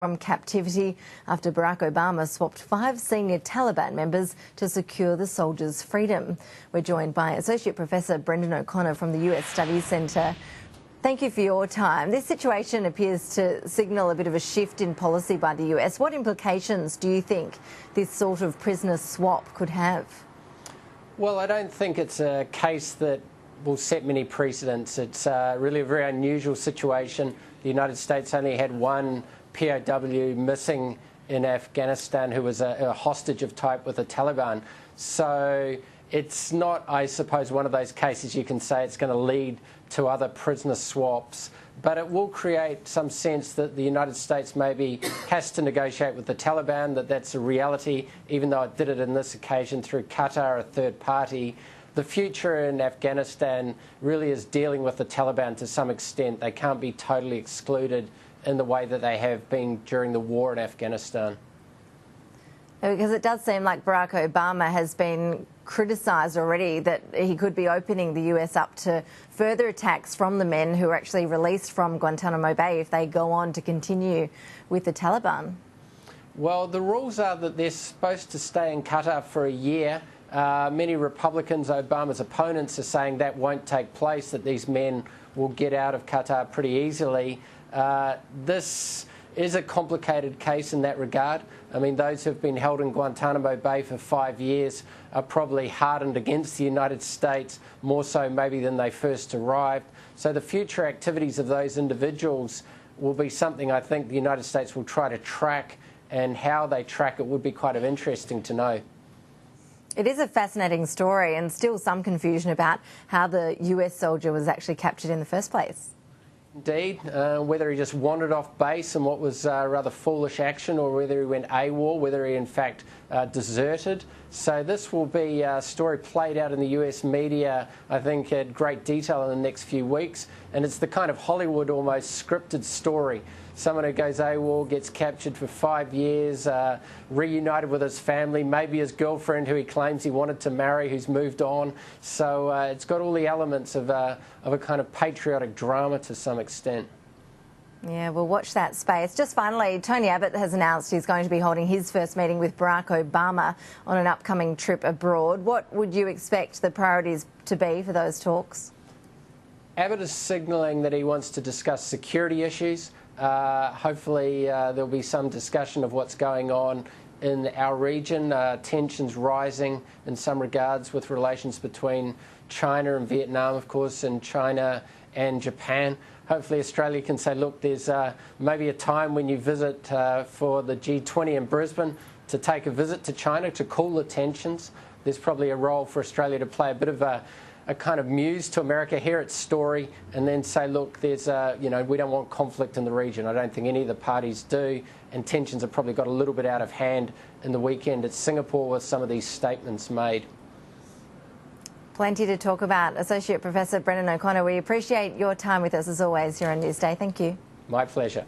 from captivity after Barack Obama swapped 5 senior Taliban members to secure the soldiers' freedom. We're joined by Associate Professor Brendon O'Connor from the US Studies Centre. Thank you for your time. This situation appears to signal a bit of a shift in policy by the US. What implications do you think this sort of prisoner swap could have? Well, I don't think it's a case that will set many precedents. It's really a very unusual situation. The United States only had one POW missing in Afghanistan who was a hostage of type with the Taliban. So it's not, I suppose, one of those cases you can say it's going to lead to other prisoner swaps, but it will create some sense that the United States maybe has to negotiate with the Taliban, that's a reality, even though it did it in this occasion through Qatar, a third party. The future in Afghanistan really is dealing with the Taliban to some extent. They can't be totally excluded in the way that they have been during the war in Afghanistan. Because it does seem like Barack Obama has been criticised already that he could be opening the US up to further attacks from the men who are actually released from Guantanamo Bay if they go on to continue with the Taliban. Well, the rules are that they're supposed to stay in Qatar for a year. Many Republicans, Obama's opponents, are saying that won't take place, that these men will get out of Qatar pretty easily. This is a complicated case in that regard. I mean, those who have been held in Guantanamo Bay for 5 years are probably hardened against the United States, more so maybe than they first arrived. So the future activities of those individuals will be something I think the United States will try to track, and how they track it would be quite interesting to know. It is a fascinating story, and still some confusion about how the US soldier was actually captured in the first place. Indeed, whether he just wandered off base in what was rather foolish action, or whether he went AWOL, whether he in fact deserted. So this will be a story played out in the US media, I think, at great detail in the next few weeks. And it's the kind of Hollywood almost scripted story. Someone who goes AWOL, gets captured for 5 years, reunited with his family, maybe his girlfriend who he claims he wanted to marry, who's moved on. So it's got all the elements of a kind of patriotic drama to some extent. Yeah, we'll watch that space. Just finally, Tony Abbott has announced he's going to be holding his first meeting with Barack Obama on an upcoming trip abroad. What would you expect the priorities to be for those talks? Abbott is signalling that he wants to discuss security issues. Hopefully there'll be some discussion of what's going on in our region. Tensions rising in some regards with relations between China and Vietnam, of course, and China and Japan. Hopefully Australia can say, look, there's maybe a time when you visit for the G20 in Brisbane to take a visit to China to cool the tensions. There's probably a role for Australia to play a bit of a kind of muse to America, hear its story, and then say, look, there's we don't want conflict in the region. I don't think any of the parties do, and tensions have probably got a little bit out of hand in the weekend at Singapore with some of these statements made. Plenty to talk about. Associate Professor Brendon O'Connor, we appreciate your time with us as always here on Newsday. Thank you. My pleasure.